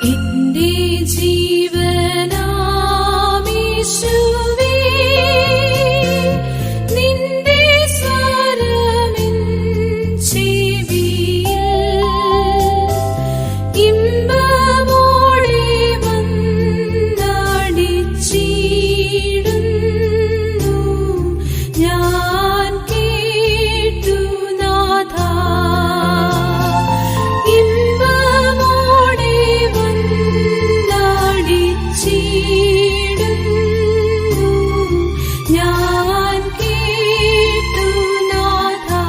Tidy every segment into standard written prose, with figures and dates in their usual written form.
എന്റെ ജീവനാമീശുവേ, നിന്റെ സ്വരമെൻ ചെവിയിൽ ഇമ്പമോടെ വന്നടിച്ചിടുന്നു. ഞാൻ കേട്ടു നാഥാ, ഇമ്പമോടെ വന്നടിച്ചിടുന്നു. ഞാൻ കേട്ടു നാഥാ.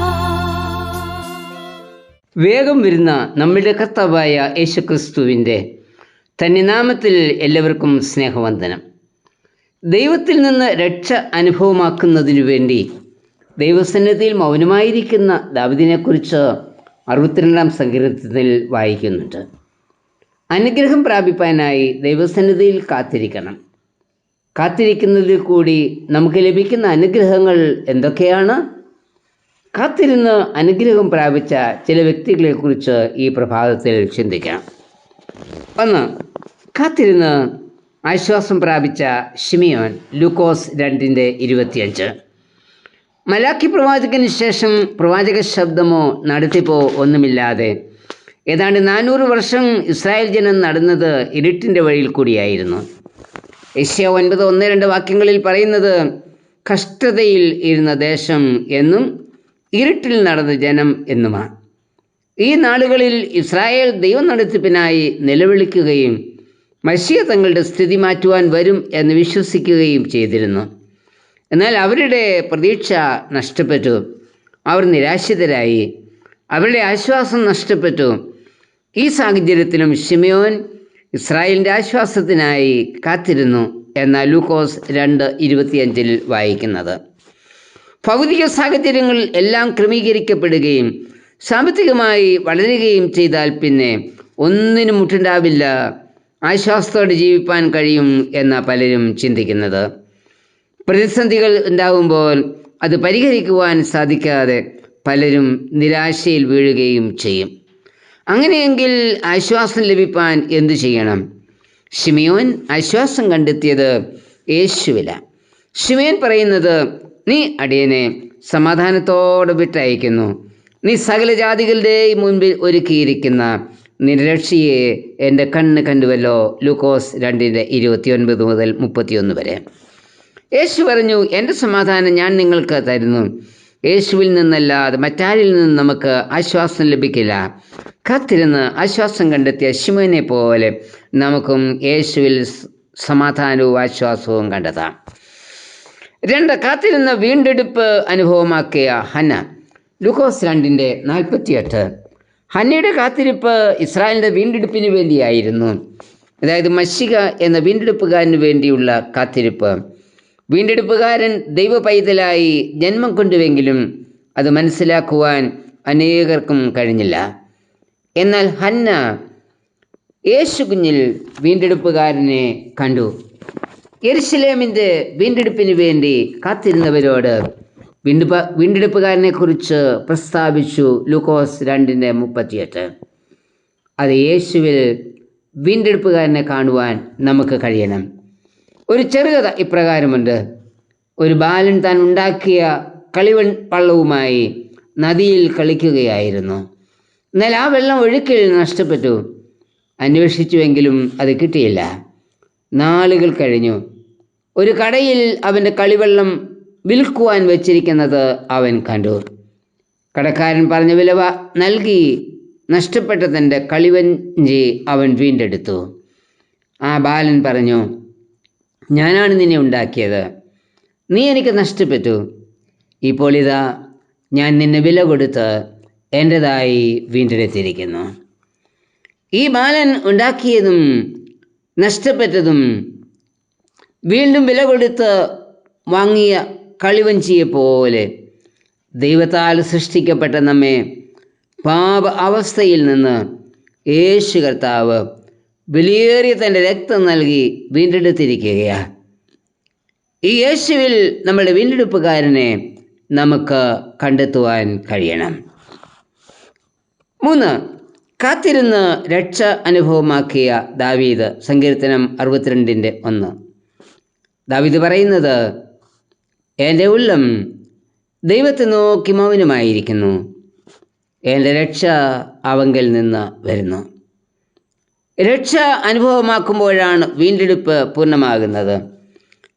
വേഗം വരുന്ന നമ്മുടെ കർത്താവായ യേശുക്രിസ്തുവിൻ്റെ തന്നിനാമത്തിൽ എല്ലാവർക്കും സ്നേഹവന്ദനം. ദൈവത്തിൽ നിന്ന് രക്ഷ അനുഭവമാക്കുന്നതിനു വേണ്ടി ദൈവസന്നിധിയിൽ മൗനമായിരിക്കുന്ന ദാവീദിനെക്കുറിച്ച് 62-ാം സങ്കീർത്തനത്തിൽ വായിക്കുന്നുണ്ട്. അനുഗ്രഹം പ്രാപിപ്പാനായി ദൈവസന്നിധിയിൽ കാത്തിരിക്കണം. കാത്തിരിക്കുന്നതിൽ കൂടി നമുക്ക് ലഭിക്കുന്ന അനുഗ്രഹങ്ങൾ എന്തൊക്കെയാണ്? കാത്തിരുന്ന് അനുഗ്രഹം പ്രാപിച്ച ചില വ്യക്തികളെക്കുറിച്ച് ഈ പ്രഭാതത്തിൽ ചിന്തിക്കാം. 1. കാത്തിരുന്ന് ആശ്വാസം പ്രാപിച്ച ശിമിയോൻ. ലൂക്കോസ് 2:25. മലാക്കി പ്രവാചകന് ശേഷം പ്രവാചക ശബ്ദമോ നടത്തിപ്പോ ഒന്നുമില്ലാതെ ഏതാണ്ട് 400 വർഷം ഇസ്രായേൽ ജനം നടന്നത് ഇരുട്ടിൻ്റെ വഴിയിൽ കൂടിയായിരുന്നു. യെശയ്യാ 9:1-2 വാക്യങ്ങളിൽ പറയുന്നത് കഷ്ടതയിൽ ഇരുന്ന ദേശം എന്നും ഇരുട്ടിൽ നടന്ന ജനം എന്നുമാണ്. ഈ നാളുകളിൽ ഇസ്രായേൽ ദൈവം നടത്തിപ്പിനായി നിലവിളിക്കുകയും മശിയ തങ്ങളുടെ സ്ഥിതി മാറ്റുവാൻ വരും എന്ന് വിശ്വസിക്കുകയും ചെയ്തിരുന്നു. എന്നാൽ അവരുടെ പ്രതീക്ഷ നഷ്ടപ്പെട്ടു. അവർ നിരാശിതരായി. അവരുടെ ആശ്വാസം നഷ്ടപ്പെട്ടു. ഈ സാഹചര്യത്തിലും ശിമയോൻ ഇസ്രായേലിൻ്റെ ആശ്വാസത്തിനായി കാത്തിരുന്നു എന്ന ലൂക്കോസ് 2:25 വായിക്കുന്നത്. ഭൗതിക സാഹചര്യങ്ങൾ എല്ലാം ക്രമീകരിക്കപ്പെടുകയും സാമ്പത്തികമായി വളരുകയും ചെയ്താൽ പിന്നെ ഒന്നിനും മുട്ടുണ്ടാവില്ല, ആശ്വാസത്തോടെ ജീവിപ്പാൻ കഴിയും എന്ന പലരും ചിന്തിക്കുന്നത്. പ്രതിസന്ധികൾ ഉണ്ടാകുമ്പോൾ അത് പരിഹരിക്കുവാൻ സാധിക്കാതെ പലരും നിരാശയിൽ വീഴുകയും ചെയ്യും. അങ്ങനെയെങ്കിൽ ആശ്വാസം ലഭിപ്പാൻ എന്തു ചെയ്യണം? ശിമയോൻ ആശ്വാസം കണ്ടെത്തിയത് യേശുവിലാണ്. ശിമയോൻ പറയുന്നത്, നീ അടിയനെ സമാധാനത്തോടെ വിട്ടയക്കുന്നു. നീ സകല ജാതികളുടെയും മുൻപിൽ ഒരുക്കിയിരിക്കുന്ന നിരക്ഷയെ എൻ്റെ കണ്ണ് കണ്ടുവല്ലോ. ലൂക്കോസ് 2:29-31 വരെ. യേശു പറഞ്ഞു, എൻ്റെ സമാധാനം ഞാൻ നിങ്ങൾക്ക് തരുന്നു. യേശുവിൽ നിന്നല്ലാതെ മറ്റാരിൽ നിന്നും നമുക്ക് ആശ്വാസം ലഭിക്കില്ല. കാത്തിരുന്ന് ആശ്വാസം കണ്ടെത്തിയ ശിമോനെ പോലെ നമുക്കും യേശുവിൽ സമാധാനവും ആശ്വാസവും കണ്ടെത്താം. 2. കാത്തിരുന്ന വീണ്ടെടുപ്പ് അനുഭവമാക്കിയ ഹന്ന. ലൂക്കോസ് 2:48. ഹന്നയുടെ കാത്തിരിപ്പ് ഇസ്രായേലിൻ്റെ വീണ്ടെടുപ്പിന് വേണ്ടിയായിരുന്നു. അതായത് മശിക എന്ന വീണ്ടെടുപ്പുകാരന് വേണ്ടിയുള്ള കാത്തിരിപ്പ്. വീണ്ടെടുപ്പുകാരൻ ദൈവ പൈതലായി ജന്മം കൊണ്ടുവെങ്കിലും അത് മനസ്സിലാക്കുവാൻ അനേകർക്കും കഴിഞ്ഞില്ല. എന്നാൽ ഹന്ന യേശു കുഞ്ഞിൽ വീണ്ടെടുപ്പുകാരനെ കണ്ടു. യെരുശലേമിൻ്റെ വീണ്ടെടുപ്പിന് വേണ്ടി കാത്തിരുന്നവരോട് വീണ്ടെടുപ്പുകാരനെ കുറിച്ച് പ്രസ്താവിച്ചു. ലൂക്കോസ് 2:38. അത് യേശുവിൽ വീണ്ടെടുപ്പുകാരനെ കാണുവാൻ നമുക്ക് കഴിയണം. ഒരു ചെറുകഥ ഇപ്രകാരമുണ്ട്. ഒരു ബാലൻ താൻ ഉണ്ടാക്കിയ കളിവള്ളവുമായി നദിയിൽ കളിക്കുകയായിരുന്നു. എന്നാൽ ആ വെള്ളം ഒഴുക്കിൽ നഷ്ടപ്പെട്ടു. അന്വേഷിച്ചുവെങ്കിലും അത് കിട്ടിയില്ല. നാളുകൾ കഴിഞ്ഞു. ഒരു കടയിൽ അവൻ്റെ കളിവെള്ളം വിൽക്കുവാൻ വച്ചിരിക്കുന്നത് അവൻ കണ്ടു. കടക്കാരൻ പറഞ്ഞ വില നൽകി നഷ്ടപ്പെട്ട തൻ്റെ കളിവഞ്ചി അവൻ വീണ്ടെടുത്തു. ആ ബാലൻ പറഞ്ഞു, ഞാനാണ് നിന്നെ ഉണ്ടാക്കിയത്. നീ എനിക്ക് നഷ്ടപ്പെട്ടു. ഇപ്പോൾ ഇതാ ഞാൻ നിന്നെ വില കൊടുത്ത് എൻ്റെതായി വീണ്ടെടുത്തിരിക്കുന്നു. ഈ ബാലൻ ഉണ്ടാക്കിയതും നഷ്ടപ്പെട്ടതും വീണ്ടും വില കൊടുത്ത് വാങ്ങിയ കളിവഞ്ചിയെപ്പോലെ ദൈവത്താൽ സൃഷ്ടിക്കപ്പെട്ട നമ്മെ പാപ അവസ്ഥയിൽ നിന്ന് യേശു കർത്താവ് വിലയേറിയ തൻ്റെ രക്തം നൽകി വീണ്ടെടുത്തിരിക്കുകയാണ്. ഈ യേശുവിൽ നമ്മുടെ വീണ്ടെടുപ്പുകാരനെ നമുക്ക് കണ്ടെത്തുവാൻ കഴിയണം. 3. കാത്തിരുന്ന് രക്ഷ അനുഭവമാക്കിയ ദാവീദ്, സങ്കീർത്തനം 62:1. ദാവീദ് പറയുന്നത്, എൻ്റെ ഉള്ളം ദൈവത്തെ നോക്കി മൗനമായിരിക്കുന്നു, എൻ്റെ രക്ഷ അവങ്കൽ നിന്ന് വരുന്നു. രക്ഷ അനുഭവമാക്കുമ്പോഴാണ് വീണ്ടെടുപ്പ് പൂർണ്ണമാകുന്നത്.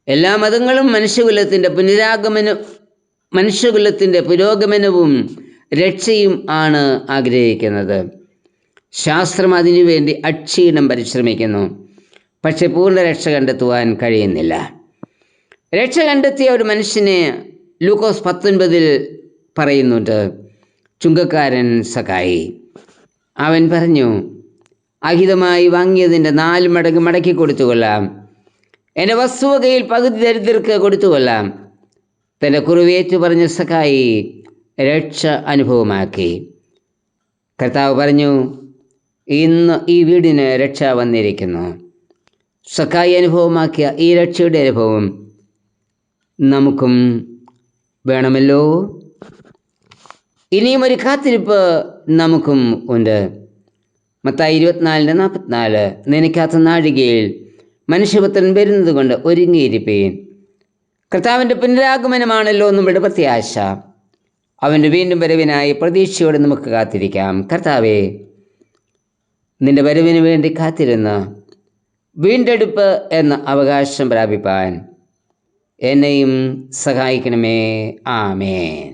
എല്ലാ മതങ്ങളും മനുഷ്യകുലത്തിൻ്റെ പുരോഗമനവും രക്ഷയും ആണ് ആഗ്രഹിക്കുന്നത്. ശാസ്ത്രം അതിനുവേണ്ടി അക്ഷീണം പരിശ്രമിക്കുന്നു, പക്ഷെ പൂർണ്ണ രക്ഷ കണ്ടെത്തുവാൻ കഴിയുന്നില്ല. രക്ഷ കണ്ടെത്തിയ ഒരു മനുഷ്യനെ ലൂക്കോസ് 19 പറയുന്നുണ്ട്, ചുങ്കക്കാരൻ സക്കായി. അവൻ പറഞ്ഞു, അഹിതമായി വാങ്ങിയതിൻ്റെ 4 മടങ്ങ് മടക്കി കൊടുത്തുകൊള്ളാം, എൻ്റെ വസ്തുവകയിൽ പകുതി ദരിദ്രർക്ക് കൊടുത്തുകൊള്ളാം. തൻ്റെ കുറിവേറ്റു പറഞ്ഞ സക്കായി രക്ഷ അനുഭവമാക്കി. കർത്താവ് പറഞ്ഞു, ഇന്ന് ഈ വീടിന് രക്ഷ വന്നിരിക്കുന്നു. സക്കായി അനുഭവമാക്കിയ ഈ രക്ഷയുടെ അനുഭവം നമുക്കും വേണമല്ലോ. ഇനിയും ഒരു കാത്തിരിപ്പ് നമുക്കും ഉണ്ട്. മത്തായി 24:44, നനയ്ക്കാത്ത നാഴികയിൽ മനുഷ്യപുത്രൻ വരുന്നത് കൊണ്ട് ഒരുങ്ങിയിരിപ്പീൻ. കർത്താവിൻ്റെ പുനരാഗമനമാണല്ലോ നമ്മുടെ പ്രത്യാശ. അവൻ്റെ വീണ്ടും വരവിനായി പ്രതീക്ഷയോടെ നമുക്ക് കാത്തിരിക്കാം. കർത്താവേ, നിൻ്റെ വരവിന് വേണ്ടി കാത്തിരുന്ന് വീണ്ടെടുപ്പ് എന്ന അവകാശം പ്രാപിപ്പാൻ എന്നെയും സഹായിക്കണമേ. ആമേൻ.